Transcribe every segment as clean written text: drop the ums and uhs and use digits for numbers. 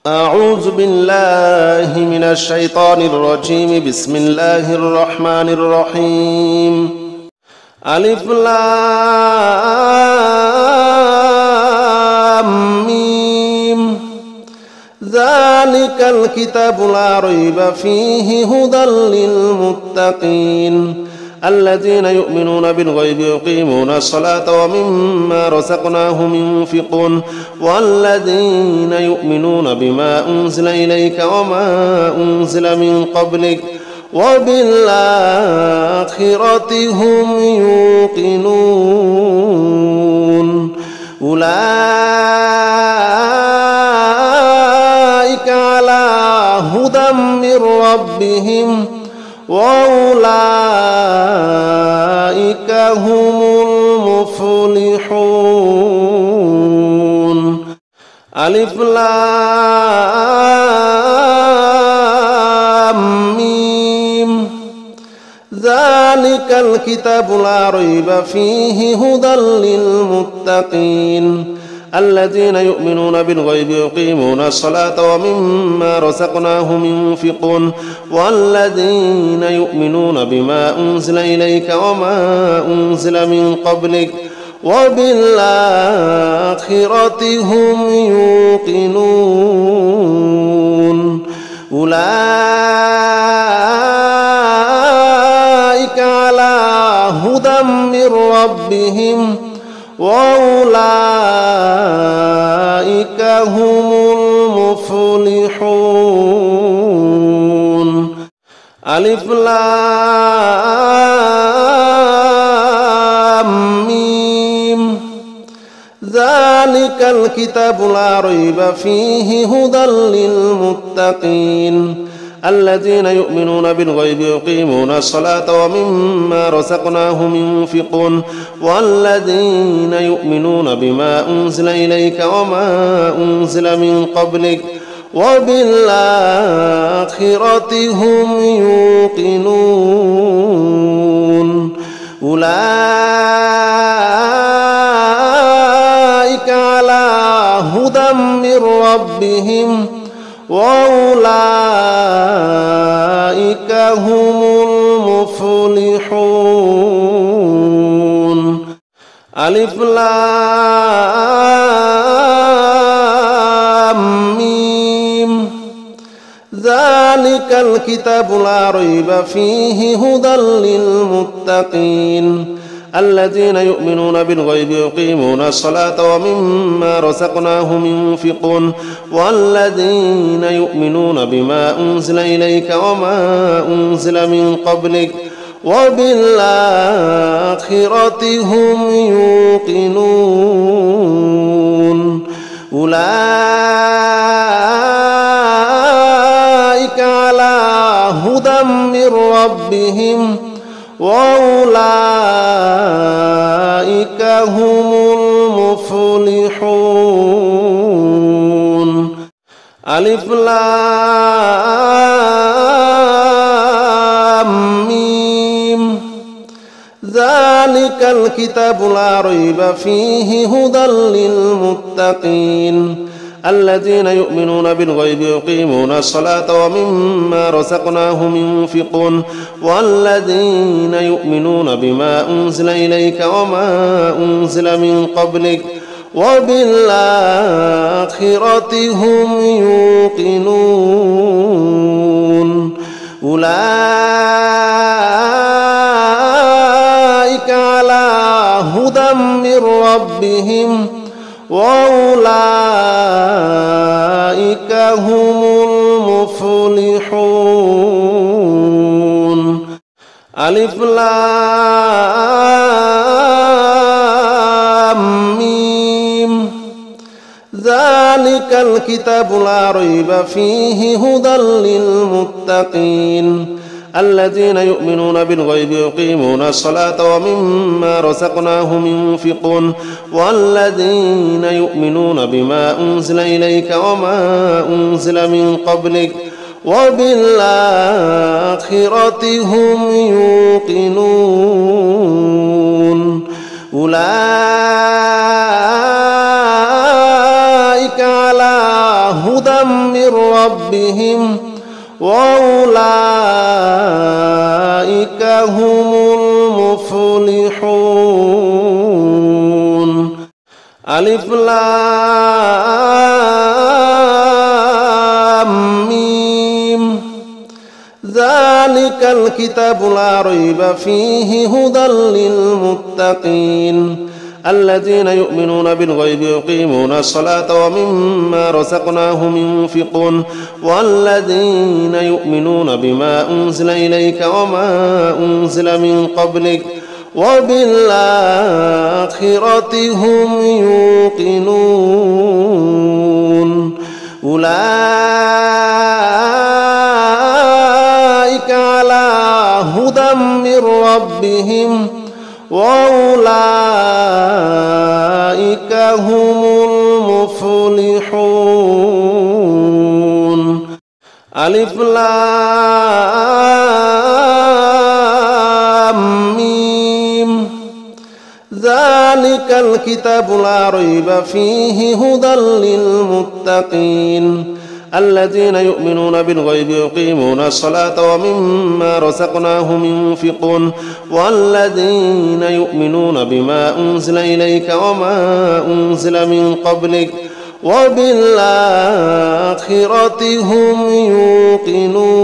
أعوذ بالله من الشيطان الرجيم. بسم الله الرحمن الرحيم. ألف لام ميم. ذلك الكتاب لا ريب فيه هدى للمتقين الذين يؤمنون بالغيب ويقيمون الصلاة ومما رزقناهم ينفقون والذين يؤمنون بما أنزل إليك وما أنزل من قبلك وبالآخرة هم يوقنون أولئك على هدى من ربهم وأولئك هم المفلحون. ألف لام ميم. ذلك الكتاب لا ريب فيه هدى للمتقين الذين يؤمنون بالغيب ويقيمون الصلاة ومما رزقناهم ينفقون والذين يؤمنون بما أنزل إليك وما أنزل من قبلك وبالآخرة هم يوقنون أولئك على هدى من ربهم وأولئك هم المفلحون. ألف لام ميم. ذلك الكتاب لا ريب فيه هدى للمتقين الذين يؤمنون بالغيب ويقيمون الصلاة ومما رزقناهم ينفقون والذين يؤمنون بما أنزل إليك وما أنزل من قبلك وبالآخرة هم يوقنون أولئك على هدى من ربهم وأولئك هم المفلحون. ألف لام ميم. ذلك الكتاب لا ريب فيه هدى للمتقين الذين يؤمنون بالغيب ويقيمون الصلاة ومما رزقناهم ينفقون والذين يؤمنون بما أنزل إليك وما أنزل من قبلك وبالآخرة هم يوقنون أولئك على هدى من ربهم وأولئك هم المفلحون. ألف لام ميم. ذلك الكتاب لا ريب فيه هدى للمتقين الذين يؤمنون بالغيب ويقيمون الصلاة ومما رزقناهم ينفقون والذين يؤمنون بما أنزل إليك وما أنزل من قبلك وبالآخرة هم يوقنون أولئك على هدى من ربهم وأولئك هم المفلحون. ألف لام ميم. ذلك الكتاب لا ريب فيه هدى للمتقين الذين يؤمنون بالغيب ويقيمون الصلاة ومما رزقناهم ينفقون والذين يؤمنون بما أنزل إليك وما أنزل من قبلك وبالآخرة هم يوقنون أولئك على هدى من ربهم وأولئك هم المفلحون. ألف لام ميم ذلك الكتاب لا ريب فيه هدى للمتقين الذين يؤمنون بالغيب ويقيمون الصلاة ومما رزقناهم ينفقون والذين يؤمنون بما أنزل إليك وما أنزل من قبلك وبالآخرة هم يوقنون. أولئك على هدى من ربهم وأولئك هم المفلحون. ألف لام ميم ذلك الكتاب لا ريب فيه هدى للمتقين الذين يؤمنون بالغيب ويقيمون الصلاة ومما رزقناهم ينفقون والذين يؤمنون بما أنزل إليك وما أنزل من قبلك وبالآخرة هم يوقنون.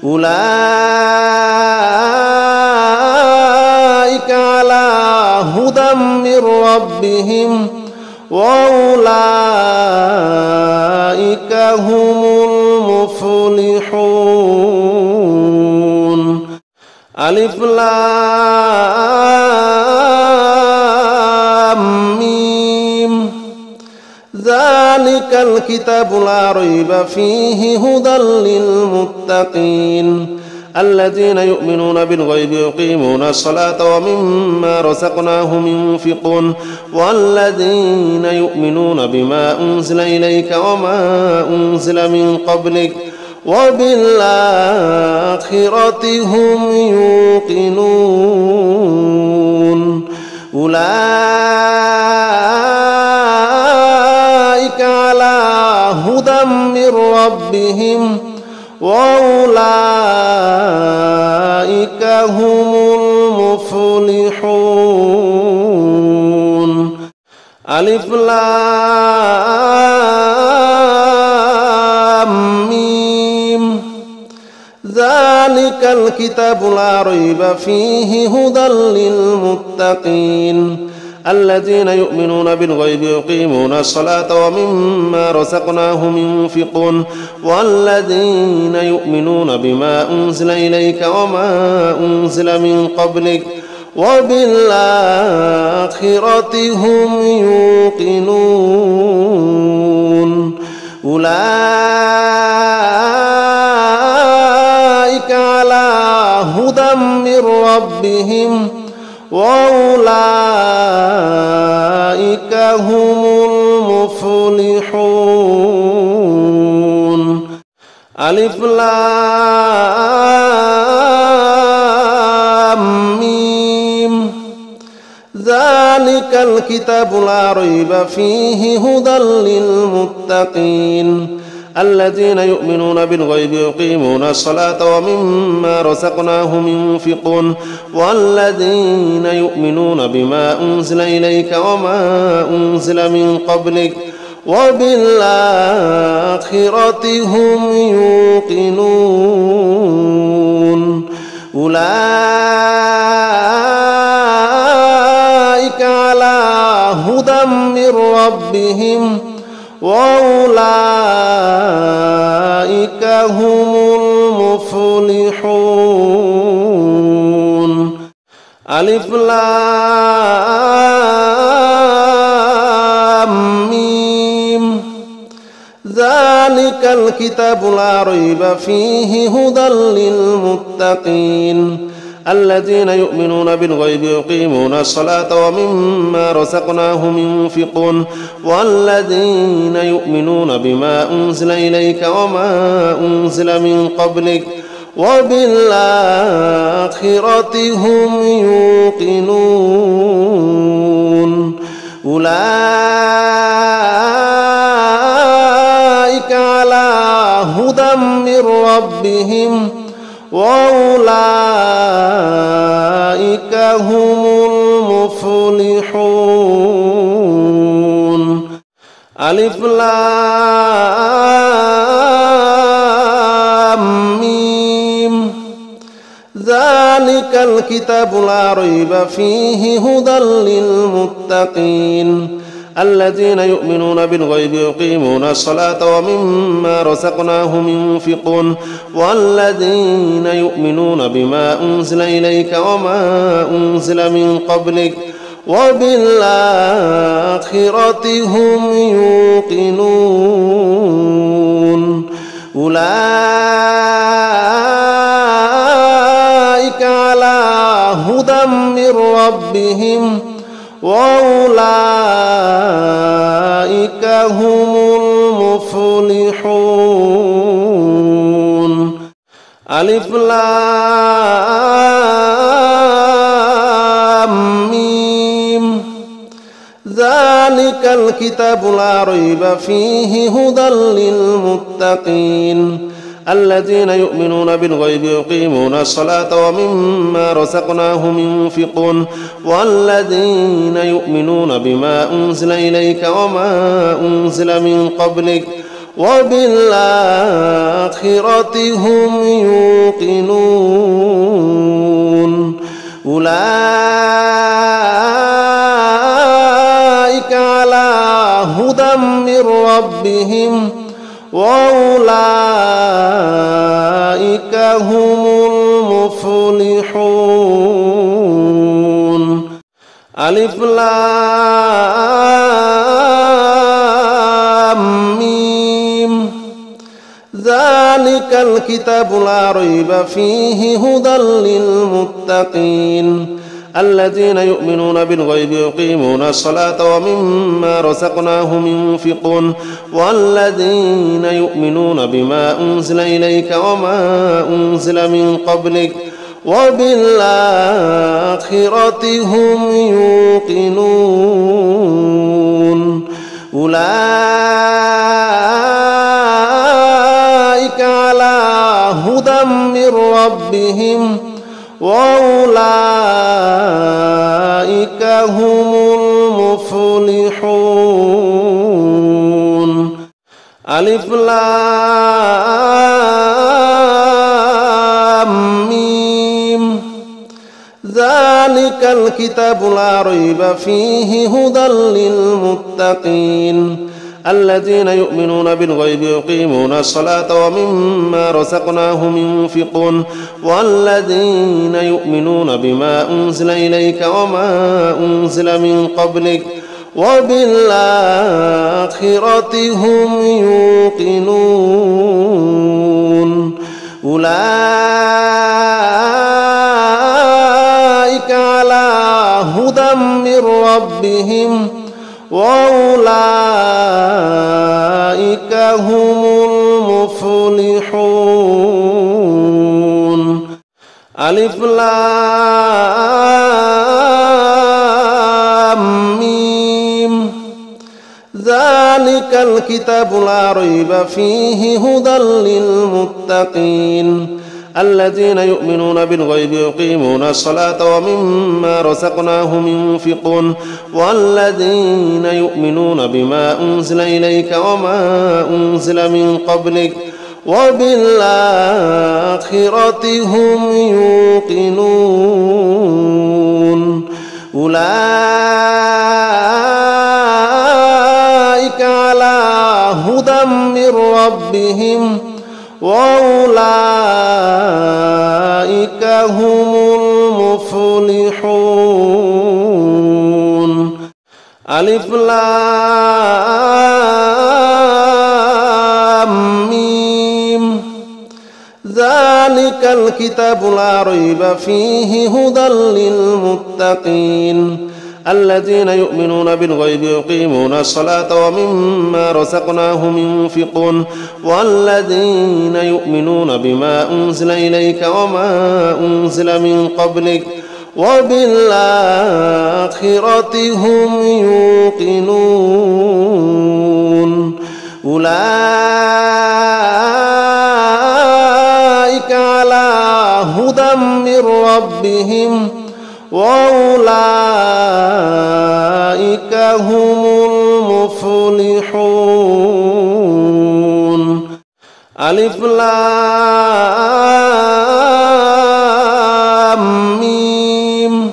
أولئك على هدى من ربهم وأولئك هم المفلحون. ألف لام ميم ذلك الكتاب لا ريب فيه هدى للمتقين الذين يؤمنون بالغيب ويقيمون الصلاة ومما رزقناهم ينفقون والذين يؤمنون بما أنزل إليك وما أنزل من قبلك وبالآخرة هم يوقنون. أولئك على هدى من ربهم وأولئك هم المفلحون. ألف لام ميم ذلك الكتاب لا ريب فيه هدى للمتقين الذين يؤمنون بالغيب ويقيمون الصلاة ومما رزقناهم ينفقون والذين يؤمنون بما أنزل إليك وما أنزل من قبلك وبالآخرة هم يوقنون. أولئك على هدى من ربهم وأولئك هم المفلحون. ألف لام ميم ذلك الكتاب لا ريب فيه هدى للمتقين الذين يؤمنون بالغيب ويقيمون الصلاة ومما رزقناهم ينفقون والذين يؤمنون بما أنزل إليك وما أنزل من قبلك وبالآخرة هم يوقنون. أولئك على هدى من ربهم وأولئك هم المفلحون. ألف لام ميم ذلك الكتاب لا ريب فيه هدى للمتقين الذين يؤمنون بالغيب ويقيمون الصلاة ومما رزقناهم ينفقون والذين يؤمنون بما أنزل إليك وما أنزل من قبلك وبالآخرة هم يوقنون. أولئك هدى من ربهم وأولئك هم المفلحون. ألف لام ميم ذلك الكتاب لا ريب فيه هدى للمتقين الذين يؤمنون بالغيب ويقيمون الصلاة ومما رزقناهم ينفقون والذين يؤمنون بما أنزل إليك وما أنزل من قبلك وبالآخرة هم يوقنون. أولئك على هدى من ربهم وأولئك هم المفلحون. ألف لام ميم ذلك الكتاب لا ريب فيه هدى للمتقين الذين يؤمنون بالغيب ويقيمون الصلاة ومما رزقناهم ينفقون والذين يؤمنون بما أنزل إليك وما أنزل من قبلك وبالآخرة هم يوقنون. أولئك على هدى من ربهم وأولئك هم المفلحون. ألف لام ميم ذلك الكتاب لا ريب فيه هدى للمتقين الذين يؤمنون بالغيب ويقيمون الصلاة ومما رزقناهم ينفقون والذين يؤمنون بما أنزل إليك وما أنزل من قبلك وبالآخرة هم يوقنون. أولئك على هدى من ربهم وأولئك هم المفلحون. ألف لام ميم ذلك الكتاب لا ريب فيه هدى للمتقين الذين يؤمنون بالغيب ويقيمون الصلاة ومما رزقناهم ينفقون والذين يؤمنون بما أنزل إليك وما أنزل من قبلك وبالآخرة هم يوقنون. أولئك على هدى من ربهم وأولئك هم المفلحون. ألف لام ميم ذلك الكتاب لا ريب فيه هدى للمتقين الذين يؤمنون بالغيب ويقيمون الصلاة ومما رزقناهم ينفقون والذين يؤمنون بما أنزل إليك وما أنزل من قبلك وبالآخرة هم يوقنون. أولئك على هدى من ربهم وأولئك هم المفلحون. ألف لام ميم ذلك الكتاب لا ريب فيه هدى للمتقين الذين يؤمنون بالغيب ويقيمون الصلاة ومما رزقناهم ينفقون والذين يؤمنون بما أنزل إليك وما أنزل من قبلك وبالآخرة هم يوقنون. أولئك هدى من ربهم وأولئك هم المفلحون. ألف لام ميم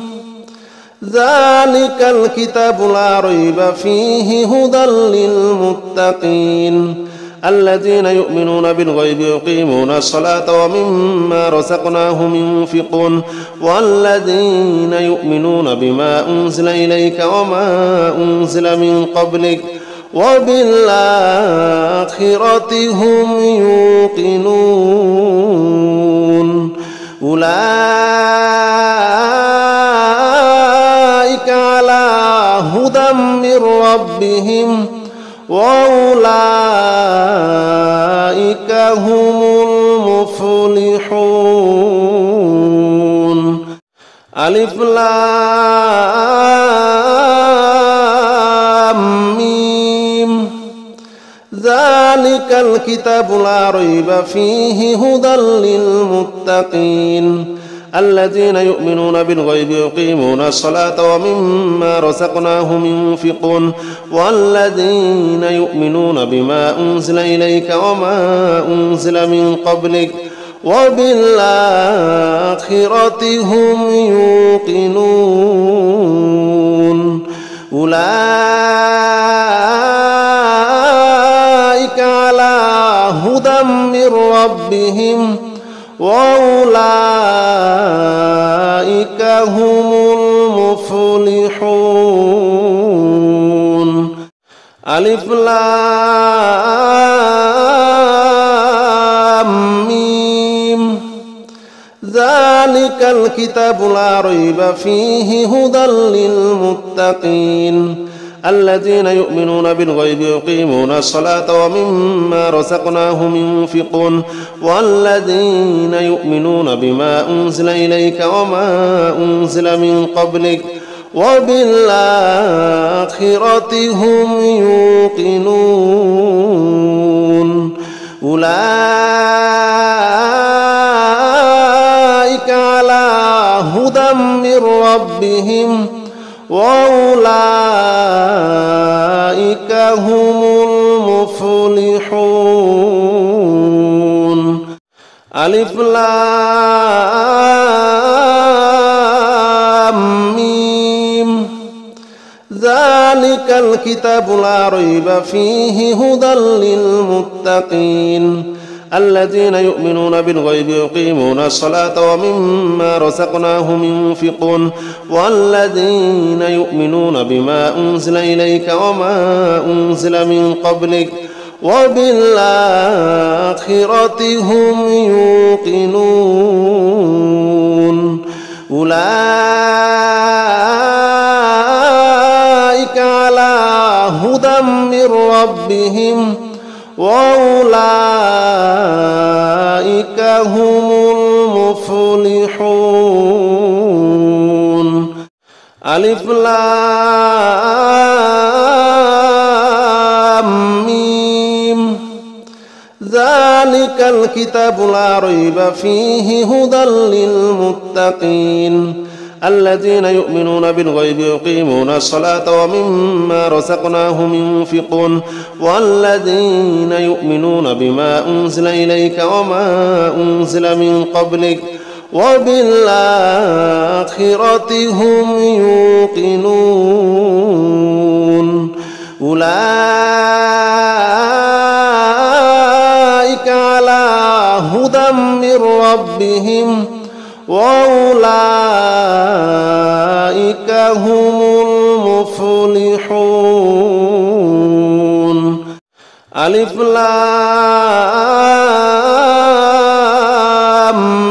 ذلك الكتاب لا ريب فيه هدى للمتقين الذين يؤمنون بالغيب ويقيمون الصلاة ومما رزقناهم ينفقون والذين يؤمنون بما أنزل إليك وما أنزل من قبلك وبالآخرة هم يوقنون أولئك على هدى من ربهم وأولئك هم المفلحون. ألف لام ميم ذلك الكتاب لا ريب فيه هدى للمتقين الذين يؤمنون بالغيب ويقيمون الصلاة ومما رزقناهم ينفقون والذين يؤمنون بما أنزل إليك وما أنزل من قبلك وبالآخرة هم يوقنون أولئك على هدى من ربهم وأولئك هم المفلحون. ألف لام ميم ذلك الكتاب لا ريب فيه هدى للمتقين الذين يؤمنون بالغيب ويقيمون الصلاة ومما رزقناهم ينفقون والذين يؤمنون بما أنزل إليك وما أنزل من قبلك وبالآخرة هم يوقنون أولئك على هدى من ربهم وأولئك هم المفلحون. ألف لام ميم ذلك الكتاب لا ريب فيه هدى للمتقين الذين يؤمنون بالغيب ويقيمون الصلاة ومما رزقناهم ينفقون والذين يؤمنون بما أنزل إليك وما أنزل من قبلك وبالآخرة هم يوقنون أولئك على هدى من ربهم وأولئك هم المفلحون. ألف لام ميم ذلك الكتاب لا ريب فيه هدى للمتقين الذين يؤمنون بالغيب ويقيمون الصلاة ومما رزقناهم ينفقون والذين يؤمنون بما أنزل إليك وما أنزل من قبلك وبالآخرة هم يوقنون أولئك على هدى من ربهم وأولئك هم المفلحون. ألف لام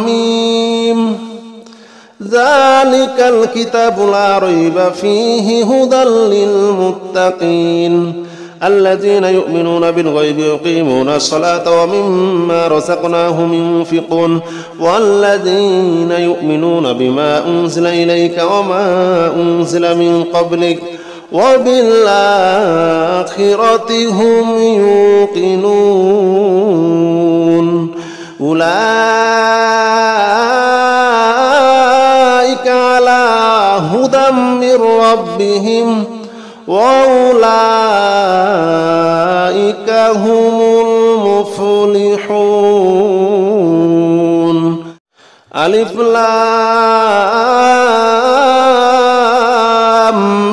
ميم ذلك الكتاب لا ريب فيه هدى للمتقين الذين يؤمنون بالغيب ويقيمون الصلاة ومما رزقناهم ينفقون والذين يؤمنون بما أنزل إليك وما أنزل من قبلك وبالآخرة هم يوقنون أولئك هم المفلحون. ألف لام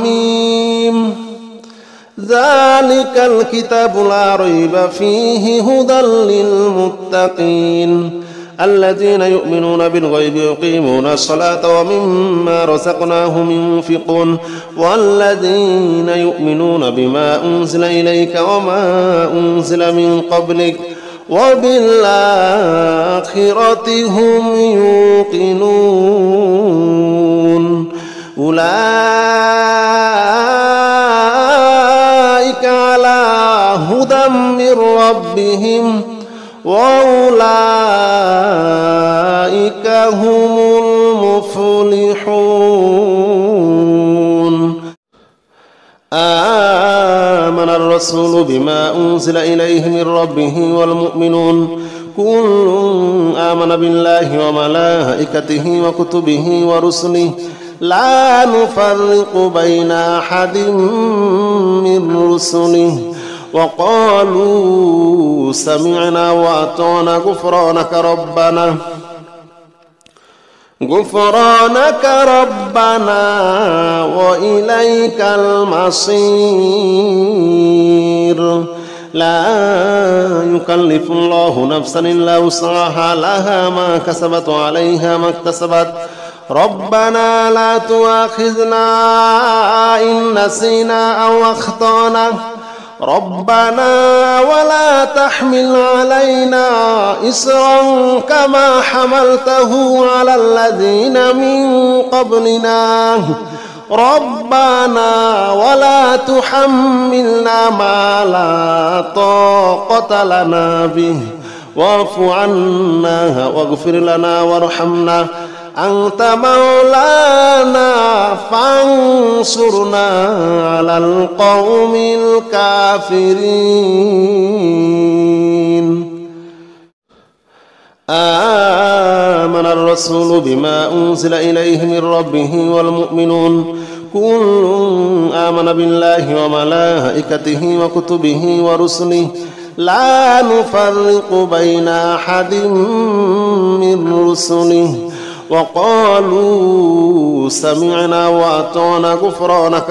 ميم. ذلك الكتاب لا ريب فيه هدى للمتقين الذين يؤمنون بالغيب ويقيمون الصلاة ومما رزقناهم ينفقون والذين يؤمنون بما أنزل إليك وما أنزل من قبلك وبالآخرة هم يوقنون. أولئك على هدى من ربهم وأولئك هم المفلحون. آمن الرسول بما أنزل إليه من ربه والمؤمنون كل آمن بالله وملائكته وكتبه ورسله لا نفرق بين أحد من رسله وقالوا سمعنا وأطعنا غفرانك ربنا وإليك المصير. لا يكلف الله نفسا إلا وسعها لها ما كسبت وعليها ما اكتسبت ربنا لا تؤاخذنا إن نسينا أو أخطأنا ربنا ولا تحمل علينا إصرا كما حملته على الذين من قبلنا ربنا ولا تحملنا ما لا طاقة لنا به واعف عنا واغفر لنا وارحمنا أنت مولانا فانصرنا على القوم الكافرين. آمن الرسول بما أنزل إليه من ربه والمؤمنون كل آمن بالله وملائكته وكتبه ورسله لا نفرق بين أحد من رسله وقالوا سمعنا وأطعنا غفرانك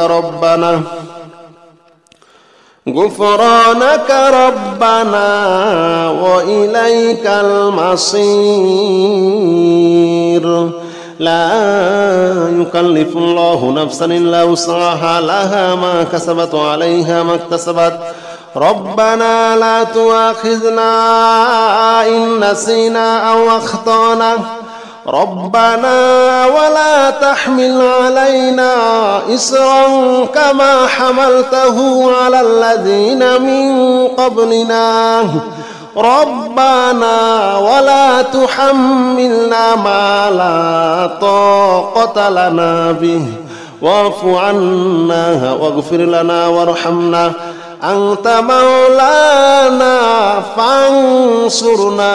ربنا وإليك المصير. لا يكلف الله نفسا إلا وسعها لها ما كسبت وعليها ما اكتسبت ربنا لا تؤاخذنا إن نسينا أو أخطأنا ربنا ولا تحمل علينا إصرا كما حملته على الذين من قبلنا ربنا ولا تحملنا ما لا طاقة لنا به واعف عنا واغفر لنا وارحمنا أنت مولانا فانصرنا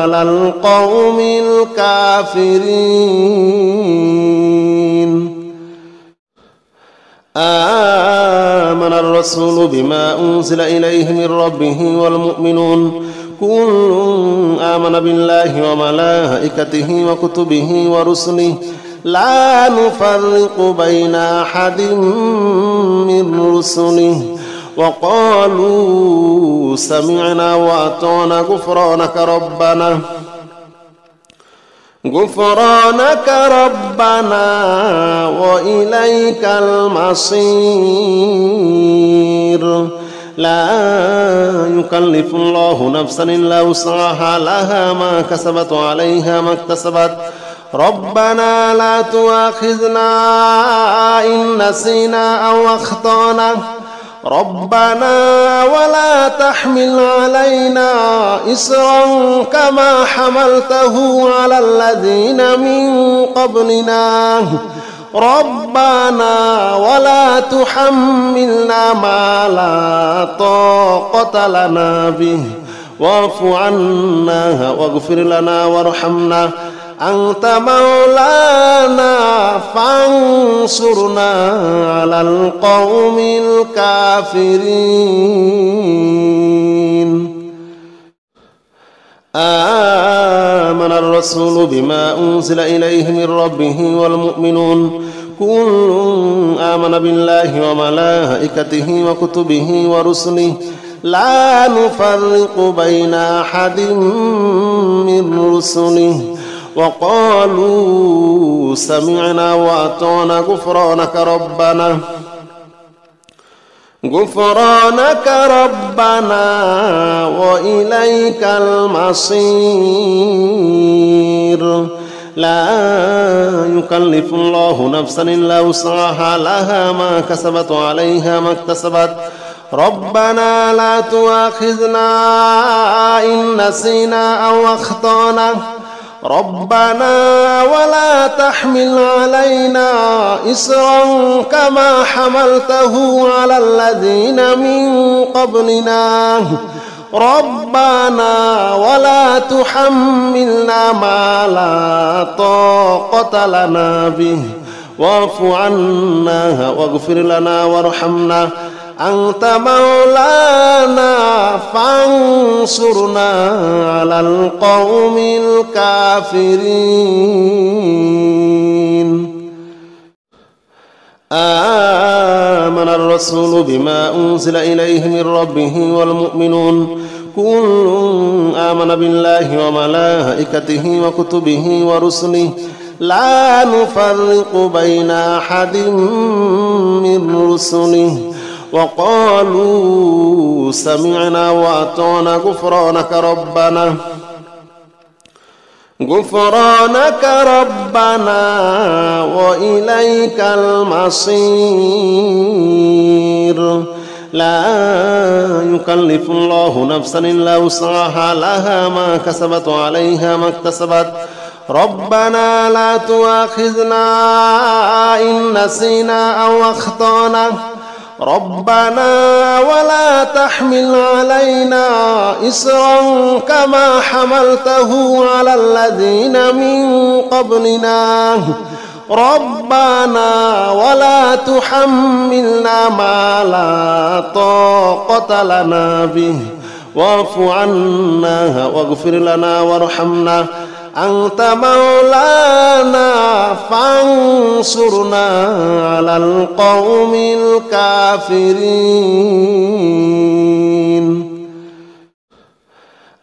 على القوم الكافرين. آمن الرسول بما أنزل إليه من ربه والمؤمنون كل آمن بالله وملائكته وكتبه ورسله لا نفرق بين أحد من رسله وقالوا سمعنا وأطعنا غفرانك ربنا وإليك المصير. لا يكلف الله نفسا إلا وسعها لها ما كسبت وعليها ما اكتسبت ربنا لا تؤاخذنا إن نسينا أو أخطأنا ربنا ولا تحمل علينا إصرا كما حملته على الذين من قبلنا ربنا ولا تحملنا ما لا طاقة لنا به واعف عنا واغفر لنا وارحمنا أنت مولانا فانصرنا على القوم الكافرين. آمن الرسول بما أنزل إليه من ربه والمؤمنون كل آمن بالله وملائكته وكتبه ورسله لا نفرق بين أحد من رسله وقالوا سمعنا وأطعنا غفرانك ربنا وإليك المصير لا يكلف الله نفسا إلا وسعها لها ما كسبت وعليها ما اكتسبت ربنا لا تؤاخذنا إن نسينا أو أخطأنا ربنا ولا تحمل علينا إصرا كما حملته على الذين من قبلنا ربنا ولا تحملنا ما لا طاقة لنا به واعف عنا واغفر لنا وارحمنا أنت مولانا فانصرنا على القوم الكافرين آمن الرسول بما أنزل إليه من ربه والمؤمنون كل آمن بالله وملائكته وكتبه ورسله لا نفرق بين أحد من رسله وقالوا سمعنا وأطعنا غفرانك ربنا وإليك المصير لا يكلف الله نفسا إلا وسعها لها ما كسبت وعليها ما اكتسبت ربنا لا تؤاخذنا إن نسينا أو أخطأنا ربنا ولا تحمل علينا إصرا كما حملته على الذين من قبلنا ربنا ولا تحملنا ما لا طاقة لنا به واعف عنا واغفر لنا وارحمنا أنت مولانا فانصرنا على القوم الكافرين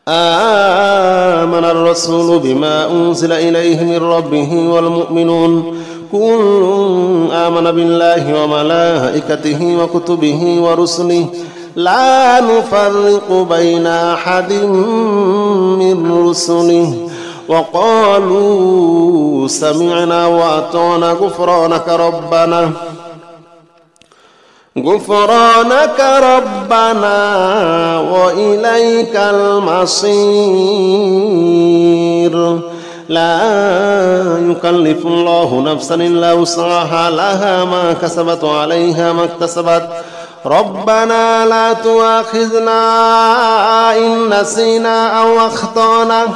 آمن الرسول بما أنزل إليه من ربه والمؤمنون كل آمن بالله وملائكته وكتبه ورسله لا نفرق بين أحد من رسله وقالوا سمعنا وأطعنا غفرانك ربنا وإليك المصير لا يكلف الله نفسا إلا وسعها لها ما كسبت وعليها ما اكتسبت ربنا لا تؤاخذنا إن نسينا أو أخطأنا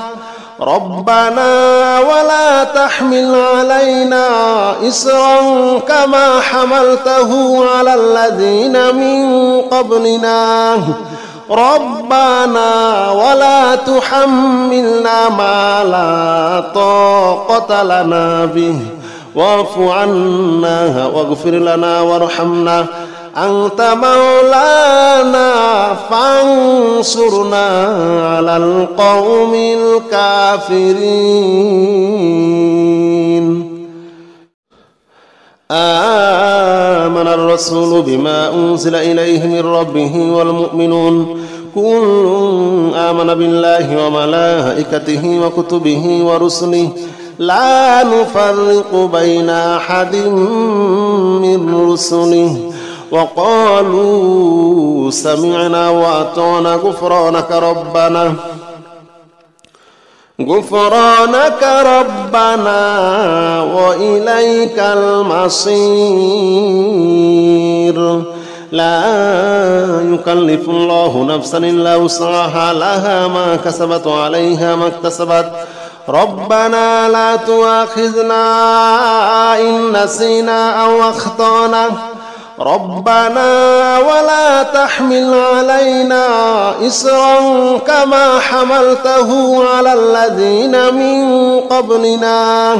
ربنا ولا تحمل علينا إصرا كما حملته على الذين من قبلنا ربنا ولا تحملنا ما لا طاقة لنا به واعف عنا واغفر لنا وارحمنا أنت مولانا فانصرنا على القوم الكافرين آمن الرسول بما أنزل إليه من ربه والمؤمنون كل آمن بالله وملائكته وكتبه ورسله لا نفرق بين أحد من رسله وقالوا سمعنا وأطعنا غفرانك ربنا وإليك المصير لا يكلف الله نفسا إلا وسعها لها ما كسبت وعليها ما اكتسبت ربنا لا تؤاخذنا إن نسينا أو أخطأنا ربنا ولا تحمل علينا إصرا كما حملته على الذين من قبلنا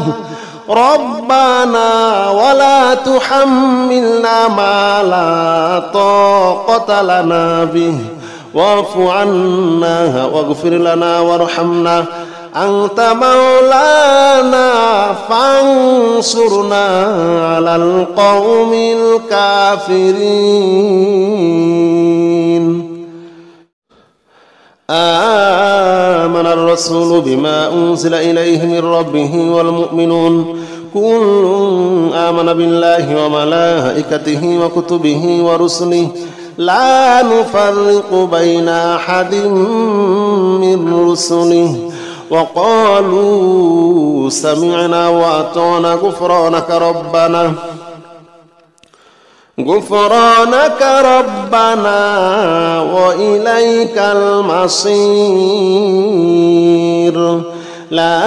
ربنا ولا تحملنا ما لا طاقة لنا به واعف عنا واغفر لنا وارحمنا أنت مولانا فانصرنا على القوم الكافرين. آمن الرسول بما أنزل إليه من ربه والمؤمنون كل آمن بالله وملائكته وكتبه ورسله لا نفرق بين أحد من رسله وقالوا سمعنا وأطعنا غفرانك ربنا وإليك المصير. لا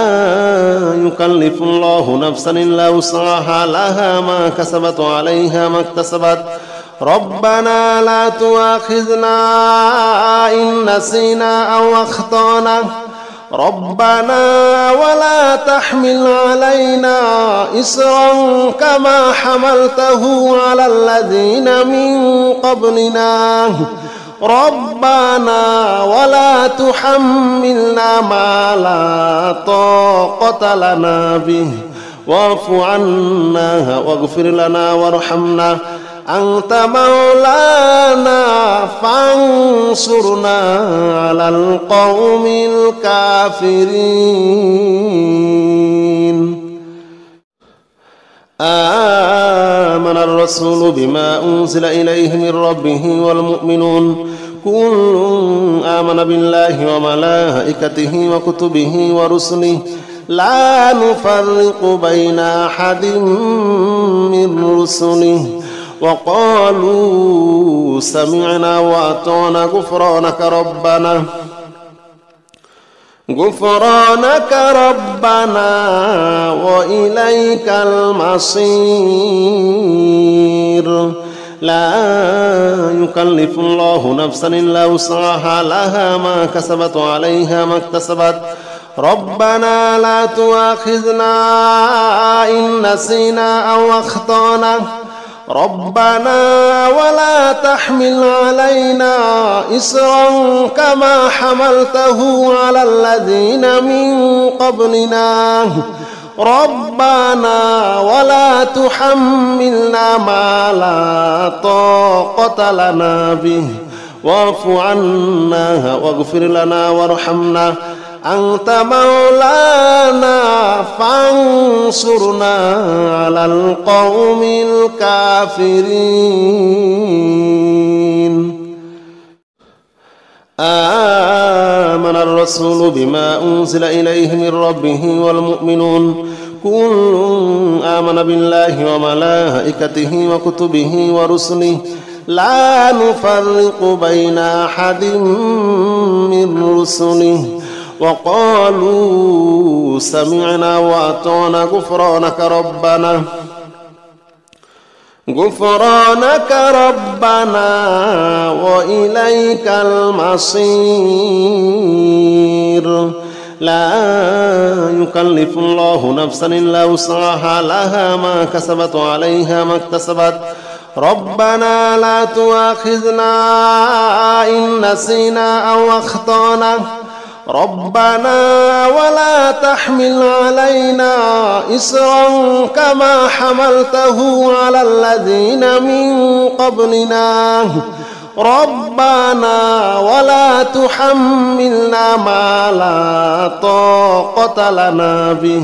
يكلف الله نفسا إلا وسعها لها ما كسبت وعليها ما اكتسبت ربنا لا تؤاخذنا إن نسينا أو أخطأنا ربنا ولا تحمل علينا إصرا كما حملته على الذين من قبلنا ربنا ولا تحملنا ما لا طاقة لنا به واعف عنا واغفر لنا وارحمنا أنت مولانا فانصرنا على القوم الكافرين. آمن الرسول بما أنزل إليه من ربه والمؤمنون كل آمن بالله وملائكته وكتبه ورسله لا نفرق بين أحد من رسله وقالوا سمعنا وأطعنا غفرانك ربنا وإليك المصير. لا يكلف الله نفسا إلا وسعها لها ما كسبت وعليها ما اكتسبت ربنا لا تؤاخذنا إن نسينا أو أخطأنا ربنا ولا تحمل علينا إصرا كما حملته على الذين من قبلنا ربنا ولا تحملنا ما لا طاقة لنا به واعف عنا واغفر لنا وارحمنا أنت مولانا فانصرنا على القوم الكافرين. آمن الرسول بما أنزل إليه من ربه والمؤمنون كل آمن بالله وملائكته وكتبه ورسله لا نفرق بين أحد من رسله وقالوا سمعنا وأطعنا غفرانك ربنا وإليك المصير. لا يكلف الله نفسا إلا وسعها لها ما كسبت وعليها ما اكتسبت ربنا لا تؤاخذنا إن نسينا أو أخطأنا ربنا ولا تحمل علينا إصرا كما حملته على الذين من قبلنا ربنا ولا تحملنا ما لا طاقة لنا به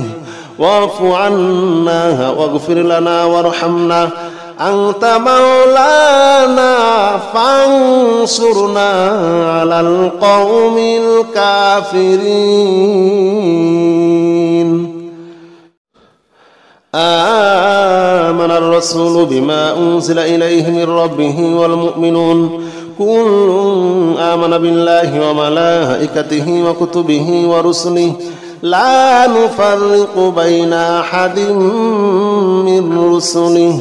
واعف عنا واغفر لنا وارحمنا أنت مولانا فانصرنا على القوم الكافرين. آمن الرسول بما أنزل إليه من ربه والمؤمنون كل آمن بالله وملائكته وكتبه ورسله لا نفرق بين أحد من رسله